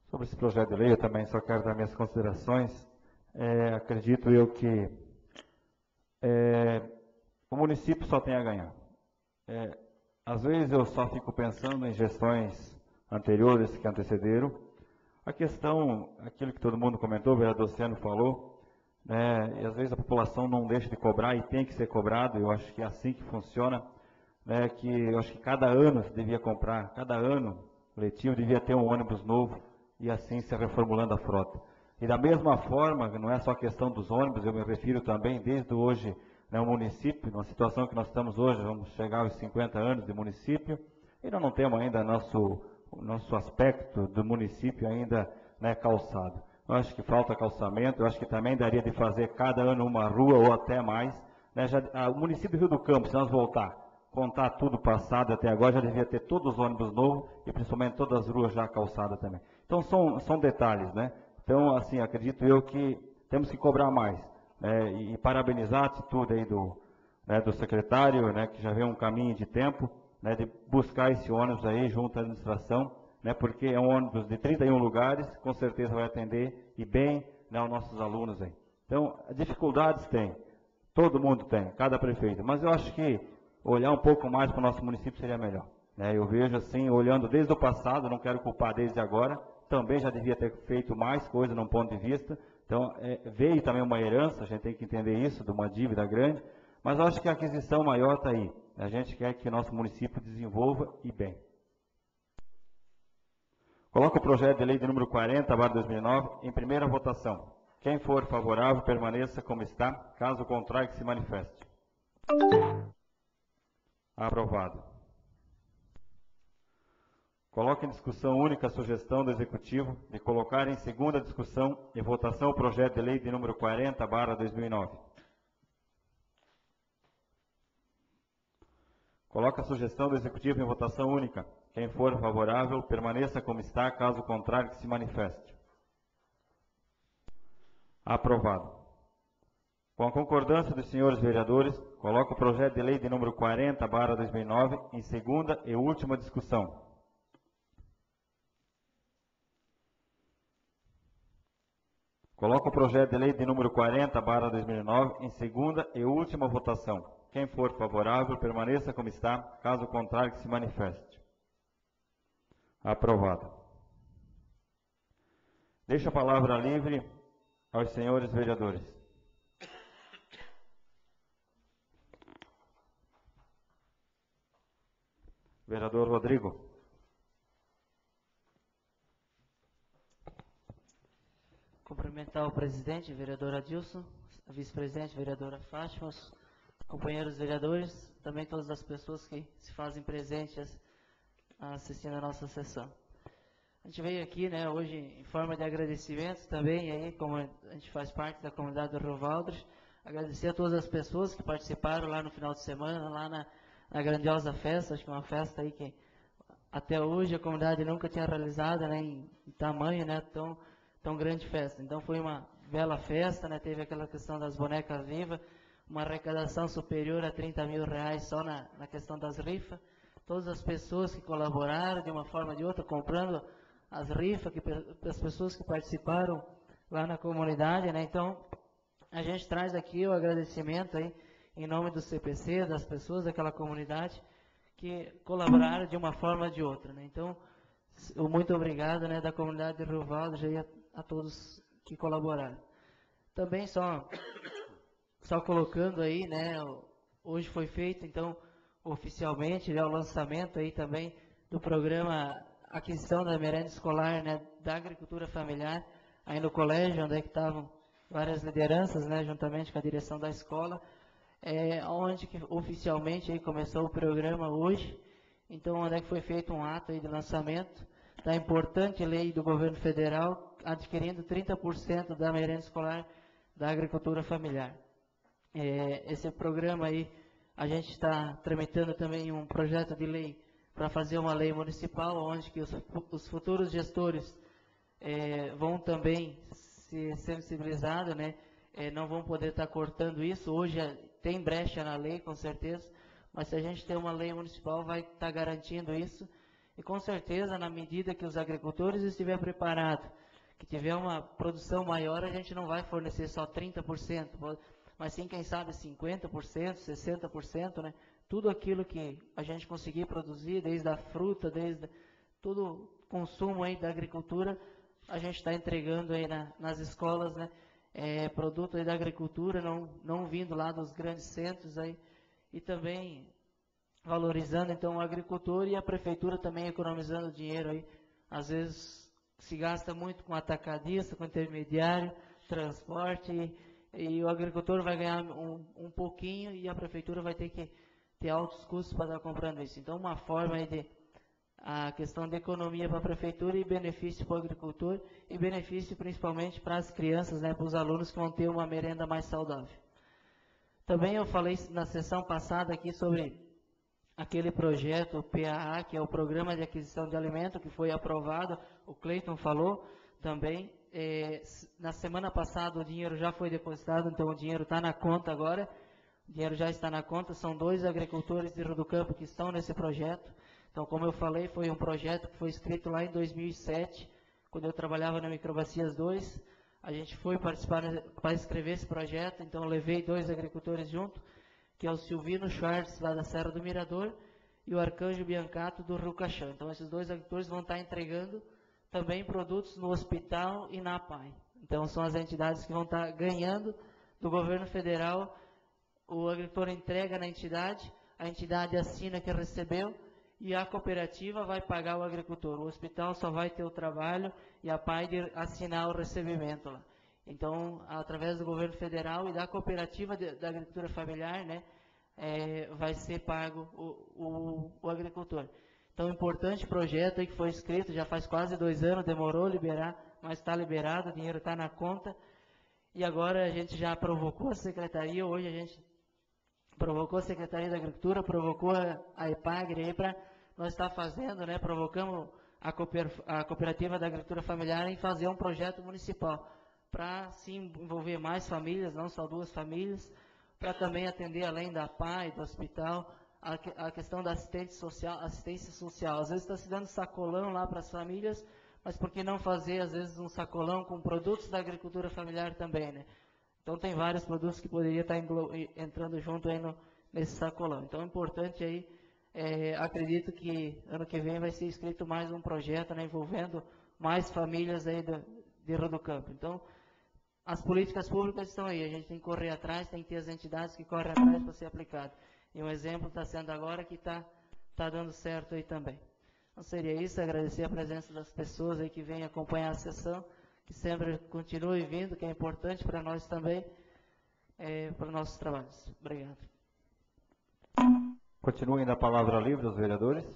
Sobre esse projeto de lei, eu também só quero dar minhas considerações. Acredito eu que o município só tem a ganhar. Às vezes eu só fico pensando em gestões anteriores que antecederam. A questão, aquilo que todo mundo comentou, o vereador Luciano falou, né, e às vezes a população não deixa de cobrar e tem que ser cobrado, eu acho que é assim que funciona, né, que eu acho que cada ano se devia comprar, cada ano o letivo devia ter um ônibus novo e assim se reformulando a frota. E da mesma forma, não é só a questão dos ônibus, eu me refiro também desde hoje, né, o município, numa situação que nós estamos hoje, vamos chegar aos 50 anos de município, e nós não temos ainda o nosso aspecto do município ainda, né, calçado. Eu acho que falta calçamento, eu acho que também daria de fazer cada ano uma rua ou até mais. Né, o município do Rio do Campo, se nós contar tudo passado até agora, já devia ter todos os ônibus novos e principalmente todas as ruas já calçadas também. Então são detalhes, né? Então, assim, acredito eu que temos que cobrar mais, né, e parabenizar a atitude aí do secretário, né, que já vem um caminho de tempo, né, de buscar esse ônibus aí junto à administração, né, porque é um ônibus de 31 lugares, com certeza vai atender e bem, né, os nossos alunos aí. Então, dificuldades tem, todo mundo tem, cada prefeito, mas eu acho que olhar um pouco mais para o nosso município seria melhor. Né, eu vejo assim, olhando desde o passado, não quero culpar desde agora, também já devia ter feito mais coisa num ponto de vista, então veio também uma herança, a gente tem que entender isso, de uma dívida grande, mas eu acho que a aquisição maior está aí. A gente quer que nosso município desenvolva e bem. Coloco o projeto de lei de número 40/2009 em primeira votação. Quem for favorável, permaneça como está. Caso contrário, que se manifeste. Aprovado. Coloco em discussão única a sugestão do Executivo de colocar em segunda discussão e votação o projeto de lei de número 40/2009. Coloca a sugestão do Executivo em votação única. Quem for favorável, permaneça como está. Caso contrário, que se manifeste. Aprovado. Com a concordância dos senhores vereadores, coloco o projeto de lei de número 40/2009 em segunda e última discussão. Coloco o projeto de lei de número 40/2009 em segunda e última votação. Quem for favorável, permaneça como está. Caso contrário, que se manifeste. Aprovado. Deixo a palavra livre aos senhores vereadores. Vereador Rodrigo. Cumprimentar o presidente, vereador Adilson, a vice-presidente, vereadora Fátima, os companheiros vereadores, também todas as pessoas que se fazem presentes assistindo a nossa sessão. A gente veio aqui, né, hoje em forma de agradecimento também, aí, como a gente faz parte da comunidade do Rio Valdres, agradecer a todas as pessoas que participaram lá no final de semana, lá na grandiosa festa, acho que é uma festa aí que até hoje a comunidade nunca tinha realizado, né, em tamanho, né, tão grande festa. Então foi uma bela festa, né, teve aquela questão das bonecas vivas, uma arrecadação superior a 30 mil reais só na questão das rifas. Todas as pessoas que colaboraram de uma forma ou de outra, comprando as rifas, as pessoas que participaram lá na comunidade, né? Então, a gente traz aqui o agradecimento aí, em nome do CPC, das pessoas daquela comunidade que colaboraram de uma forma ou de outra, né? Então, o muito obrigado, né, da comunidade de Rio Valdes e a todos que colaboraram. Também só colocando aí, né, hoje foi feito, então, oficialmente, né, o lançamento aí também do programa Aquisição da Merenda Escolar, né, da Agricultura Familiar, aí no colégio, onde é que estavam várias lideranças, né, juntamente com a direção da escola, onde que oficialmente aí começou o programa hoje, então onde é que foi feito um ato aí de lançamento da importante lei do governo federal, adquirindo 30% da merenda escolar da agricultura familiar. Esse programa aí, a gente está tramitando também um projeto de lei para fazer uma lei municipal, onde que os futuros gestores vão também ser sensibilizados, né? Não vão poder estar cortando isso. Hoje tem brecha na lei, com certeza, mas se a gente tem uma lei municipal, vai estar garantindo isso. E com certeza, na medida que os agricultores estiverem preparados, que tiver uma produção maior, a gente não vai fornecer só 30%, mas sim, quem sabe, 50%, 60%, né? Tudo aquilo que a gente conseguir produzir, desde a fruta, desde todo o consumo aí da agricultura, a gente está entregando aí nas escolas, né? Produto aí da agricultura, não vindo lá dos grandes centros aí, e também valorizando então o agricultor e a prefeitura também economizando dinheiro aí. Às vezes se gasta muito com atacadista, com intermediário, transporte, e o agricultor vai ganhar um pouquinho e a prefeitura vai ter que ter altos custos para estar comprando isso. Então, uma forma aí de a questão de economia para a prefeitura e benefício para o agricultor e benefício principalmente para as crianças, né, para os alunos que vão ter uma merenda mais saudável. Também eu falei na sessão passada aqui sobre aquele projeto PAA, que é o Programa de Aquisição de Alimento, que foi aprovado, o Cleiton falou também. Na semana passada o dinheiro já foi depositado, então o dinheiro está na conta agora, o dinheiro já está na conta, são 2 agricultores de Rio do Campo que estão nesse projeto. Então, como eu falei, foi um projeto que foi escrito lá em 2007, quando eu trabalhava na Microbacias 2, a gente foi participar para escrever esse projeto, então eu levei 2 agricultores junto, que é o Silvino Schwartz, lá da Serra do Mirador, e o Arcanjo Biancato, do Rio Caixão. Então, esses 2 agricultores vão estar entregando também produtos no hospital e na APAI. Então, são as entidades que vão estar ganhando do governo federal. O agricultor entrega na entidade, a entidade assina que recebeu, e a cooperativa vai pagar o agricultor. O hospital só vai ter o trabalho e a APAI de assinar o recebimento lá. Então, através do governo federal e da cooperativa da agricultura familiar, né, vai ser pago o agricultor. Então, importante projeto aí que foi escrito, já faz quase 2 anos, demorou liberar, mas está liberado, o dinheiro está na conta. E agora a gente já provocou a secretaria, hoje a gente provocou a Secretaria da Agricultura, provocou a EPAGRE aí para nós estar fazendo, né, provocamos a Cooperativa da Agricultura Familiar em fazer um projeto municipal, para se envolver mais famílias, não só 2 famílias, para também atender além da APAI, do hospital, a questão da assistência social. Às vezes está se dando sacolão lá para as famílias, mas por que não fazer, às vezes, um sacolão com produtos da agricultura familiar também, né? Então, tem vários produtos que poderiam estar entrando junto aí nesse sacolão. Então, é importante aí, acredito que ano que vem vai ser escrito mais um projeto, né, envolvendo mais famílias aí de Rio do Campo. Então, as políticas públicas estão aí, a gente tem que correr atrás, tem que ter as entidades que correm atrás para ser aplicado. E um exemplo está sendo agora que está dando certo aí também. Então, seria isso, agradecer a presença das pessoas aí que vêm acompanhar a sessão, que sempre continue vindo, que é importante para nós também, para nossos trabalhos. Obrigado. Continuem da palavra livre os vereadores.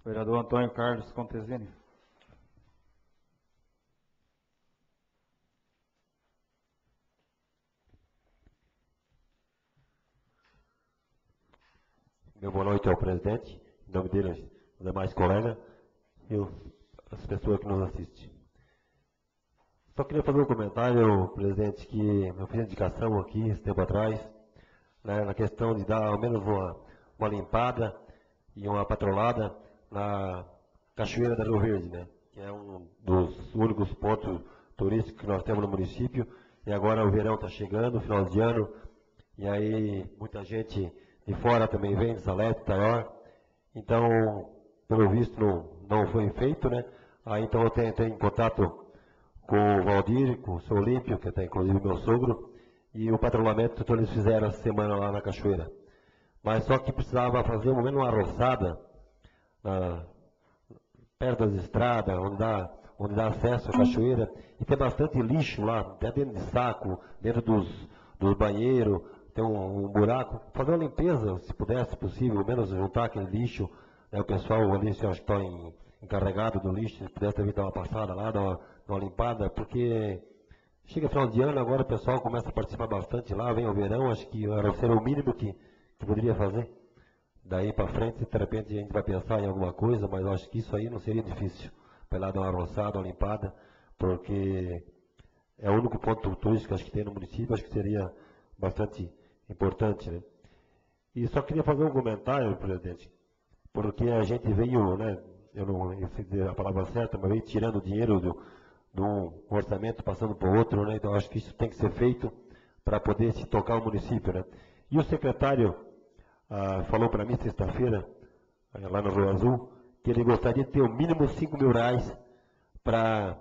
Vereador Antônio Carlos Contesini. Meu boa noite ao presidente, em nome dele, os demais colegas e as pessoas que nos assistem. Só queria fazer um comentário, presidente, que eu fiz indicação aqui, esse tempo atrás, né, na questão de dar ao menos uma limpada e uma patrolada na Cachoeira da Rio Verde, né, que é um dos únicos pontos turísticos que nós temos no município, e agora o verão está chegando, final de ano, e aí muita gente de fora também vem, de Salete, Taior, Então, pelo visto, não foi feito, né? Aí então eu entrei em contato com o Valdir, com o seu Olímpio, que até inclusive meu sogro, e o patrulhamento que eles fizeram essa semana lá na Cachoeira. Mas só que precisava fazer pelo menos uma roçada perto das estradas, onde dá acesso à cachoeira, e tem bastante lixo lá, até dentro de saco, dentro dos banheiros, tem um buraco. Fazer uma limpeza, se pudesse, possível, pelo menos juntar aquele lixo, né, o pessoal ali, acho que está encarregado do lixo, se pudesse também dar uma passada lá, dar uma limpada, porque chega final de ano, agora o pessoal começa a participar bastante lá, vem o verão, acho que seria o mínimo que poderia fazer. Daí para frente, de repente a gente vai pensar em alguma coisa, mas eu acho que isso aí não seria difícil. Para ir lá dar uma roçada, uma limpada, porque é o único ponto turístico acho que tem no município, acho que seria bastante importante, né? E só queria fazer um comentário, presidente, porque a gente veio, né, eu não sei dizer a palavra certa, mas veio tirando dinheiro de um orçamento, passando para o outro, né? Então acho que isso tem que ser feito para poder se tocar o município, né? E o secretário falou para mim sexta-feira, lá no Rio Azul, que ele gostaria de ter o mínimo 5 mil reais para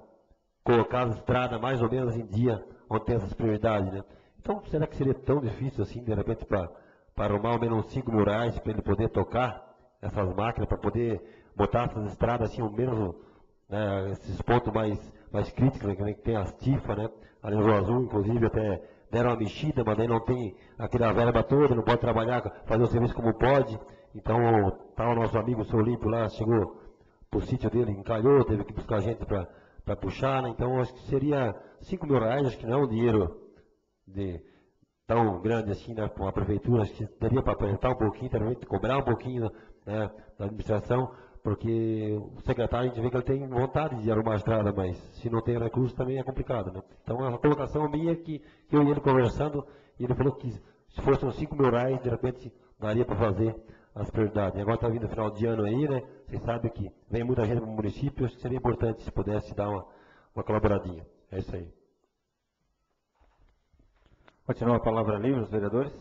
colocar as estradas mais ou menos em dia, onde tem essas prioridades, né? Então, será que seria tão difícil assim, de repente, para arrumar ao menos 5 mil reais para ele poder tocar essas máquinas, para poder botar essas estradas assim, ao menos, né, esses pontos mais críticos, né, que tem as TIFA, né? Ali no Rio Azul, inclusive, até deram uma mexida, mas aí não tem aquela verba toda, não pode trabalhar, fazer o serviço como pode. Então, tá o nosso amigo, o seu Olímpio lá, chegou pro sítio dele, encalhou, teve que buscar gente para puxar, né? Então, acho que seria 5 mil reais, acho que não é um dinheiro tão grande assim, né, para a prefeitura, acho que daria para apresentar um pouquinho, também cobrar um pouquinho, né, da administração, porque o secretário, a gente vê que ele tem vontade de arrumar a estrada, mas se não tem recurso também é complicado, né? Então, a colocação minha é que eu e ele conversando, e ele falou que se fosse uns 5 mil reais, de repente, daria para fazer as prioridades. E agora está vindo o final de ano aí, né? Vocês sabem que vem muita gente para o município, acho que seria importante se pudesse dar uma colaboradinha. É isso aí. Continua a palavra livre, os vereadores.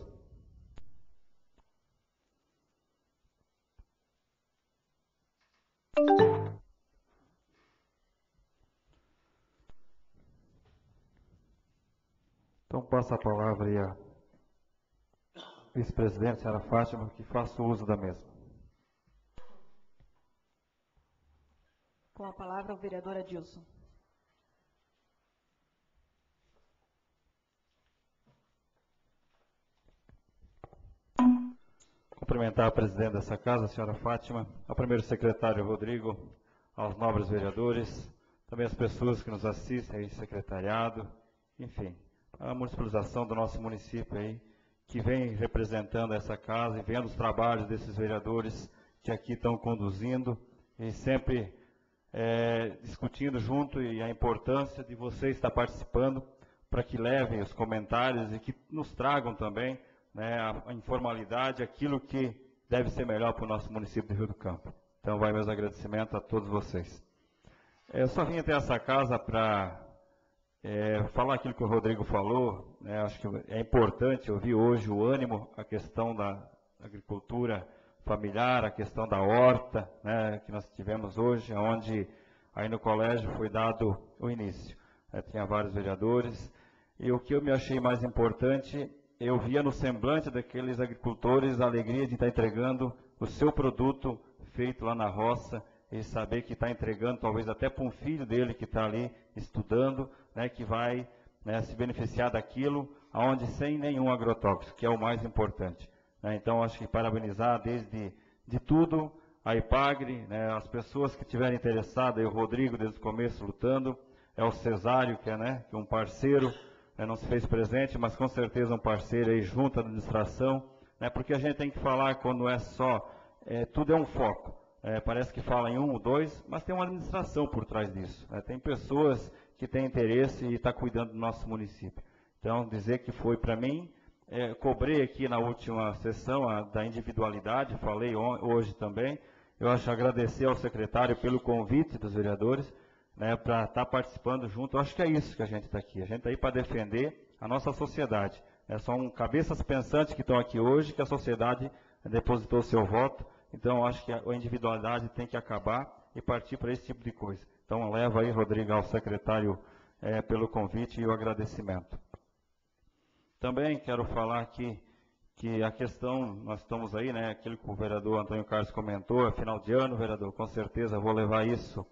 Então passa a palavra aí a vice-presidente, senhora Fátima, que faça uso da mesma. Com a palavra o vereador Adilson. Cumprimentar a presidente dessa casa, a senhora Fátima, ao primeiro secretário Rodrigo, aos nobres vereadores, também as pessoas que nos assistem aí, secretariado, enfim, a municipalização do nosso município aí, que vem representando essa casa e vendo os trabalhos desses vereadores que aqui estão conduzindo e sempre discutindo junto e a importância de você estar participando para que levem os comentários e que nos tragam também, né, a informalidade, aquilo que deve ser melhor para o nosso município de Rio do Campo. Então, vai meus agradecimentos a todos vocês. Eu só vim até essa casa para falar aquilo que o Rodrigo falou, né, acho que é importante ouvir hoje o ânimo, a questão da agricultura familiar, a questão da horta, né, que nós tivemos hoje, onde aí no colégio foi dado o início. Tinha vários vereadores, e o que eu me achei mais importante, eu via no semblante daqueles agricultores a alegria de estar entregando o seu produto feito lá na roça, e saber que está entregando talvez até para um filho dele que está ali estudando, né, que vai, né, se beneficiar daquilo, aonde sem nenhum agrotóxico, que é o mais importante. Né? Então, acho que parabenizar desde de tudo, a IPAGRE, né, as pessoas que estiverem interessadas, e o Rodrigo desde o começo lutando, é o Cesário, que é um parceiro, não se fez presente, mas com certeza um parceiro aí junto à administração, né, porque a gente tem que falar quando é só, tudo é um foco. Parece que fala em 1 ou 2, mas tem uma administração por trás disso. Né? Tem pessoas que têm interesse e estão cuidando do nosso município. Então, dizer que foi para mim, cobrei aqui na última sessão da individualidade, falei hoje também. Eu acho agradecer ao secretário pelo convite dos vereadores, né, para estar participando junto. Eu acho que é isso que a gente está aqui. A gente está aí para defender a nossa sociedade. São cabeças pensantes que estão aqui hoje, que a sociedade depositou seu voto. Então, acho que a individualidade tem que acabar e partir para esse tipo de coisa. Então, leva aí, Rodrigo, ao secretário pelo convite e o agradecimento. Também quero falar aqui que a questão, nós estamos aí, né, aquilo que o vereador Antônio Carlos comentou, é final de ano, vereador, com certeza vou levar isso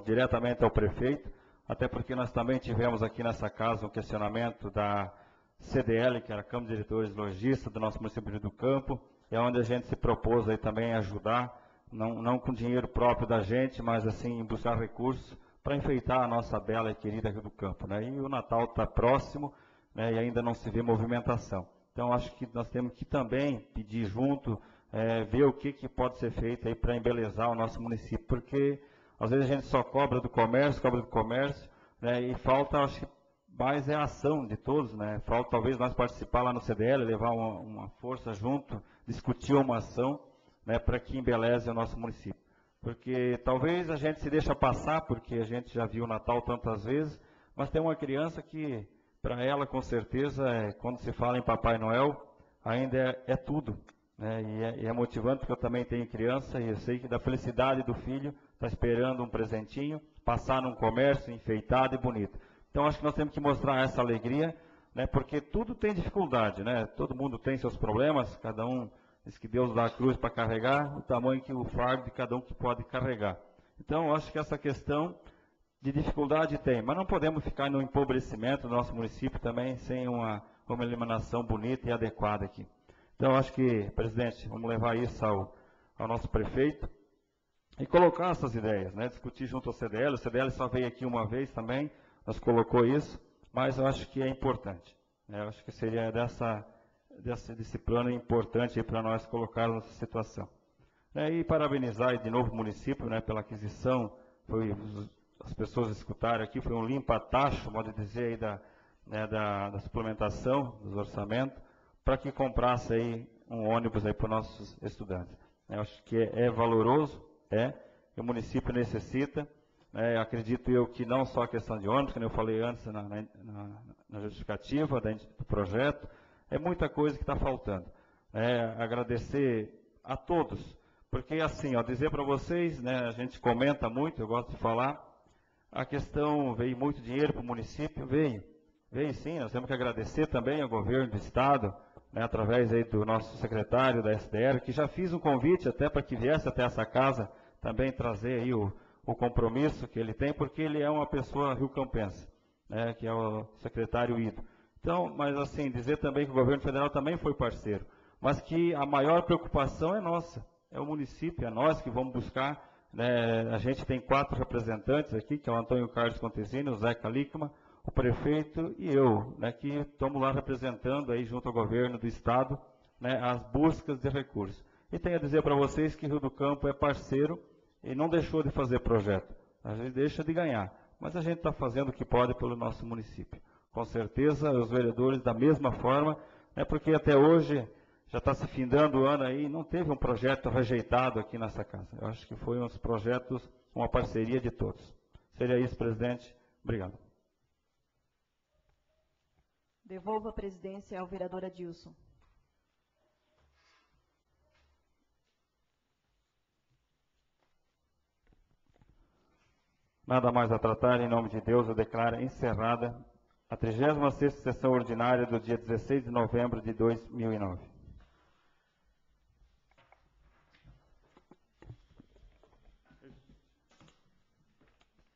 diretamente ao prefeito, até porque nós também tivemos aqui nessa casa um questionamento da CDL, que era a Câmara de Diretores Logistas do nosso município de Rio do Campo, é onde a gente se propôs aí também a ajudar, não com dinheiro próprio da gente, mas assim, buscar recursos para enfeitar a nossa bela e querida Rio do Campo, né? E o Natal está próximo, né, e ainda não se vê movimentação. Então, acho que nós temos que também pedir junto, ver o que pode ser feito aí para embelezar o nosso município, porque às vezes a gente só cobra do comércio, né, e falta, acho que mais é a ação de todos, né? Falta talvez nós participar lá no CDL, levar uma força junto, discutir uma ação, né, para que embeleze o nosso município. Porque talvez a gente se deixa passar, porque a gente já viu o Natal tantas vezes, mas tem uma criança que, para ela, com certeza, quando se fala em Papai Noel, ainda é tudo, né? E é motivante, porque eu também tenho criança e eu sei que da felicidade do filho está esperando um presentinho, passar num comércio enfeitado e bonito. Então, acho que nós temos que mostrar essa alegria, né? Porque tudo tem dificuldade, né? Todo mundo tem seus problemas, cada um diz que Deus dá a cruz para carregar, o tamanho que o fardo de cada um que pode carregar. Então, acho que essa questão de dificuldade tem, mas não podemos ficar no empobrecimento do nosso município também sem uma iluminação bonita e adequada aqui. Então, acho que, presidente, vamos levar isso ao nosso prefeito e colocar essas ideias, né? Discutir junto ao CDL. O CDL só veio aqui uma vez também, nós colocou isso, mas eu acho que é importante, né? Eu acho que seria desse plano importante para nós colocarmos essa situação. E parabenizar de novo o município, né, pela aquisição, as pessoas escutaram aqui, foi um limpa-tacho, pode dizer, aí da suplementação dos orçamentos, para que comprasse aí um ônibus aí para os nossos estudantes. Eu acho que é valoroso, o município necessita, acredito eu que não só a questão de ônibus, como eu falei antes na justificativa do projeto, é muita coisa que está faltando. Agradecer a todos, porque assim, dizer para vocês, né, a gente comenta muito, eu gosto de falar, a questão veio muito dinheiro para o município, veio sim, nós temos que agradecer também ao governo do estado, né, através aí do nosso secretário da SDR, que já fiz um convite até para que viesse até essa casa, também trazer aí o compromisso que ele tem, porque ele é uma pessoa riocampense, né, que é o secretário Ido. Então, mas assim, dizer também que o governo federal também foi parceiro, mas que a maior preocupação é nossa, é o município, é nós que vamos buscar, né? A gente tem 4 representantes aqui, que é o Antônio Carlos Contesini, o Zeca Lickman, o prefeito e eu, né, que estamos lá representando aí junto ao governo do estado, né, as buscas de recursos. E tenho a dizer para vocês que Rio do Campo é parceiro e não deixou de fazer projeto, a gente deixa de ganhar, mas a gente está fazendo o que pode pelo nosso município. Com certeza, os vereadores da mesma forma, né, porque até hoje já está se findando o ano aí, não teve um projeto rejeitado aqui nessa casa. Eu acho que foi uns projetos, uma parceria de todos. Seria isso, presidente. Obrigado. Devolvo a presidência ao vereador Adilson. Nada mais a tratar, em nome de Deus, eu declaro encerrada a 36ª sessão ordinária do dia 16 de novembro de 2009.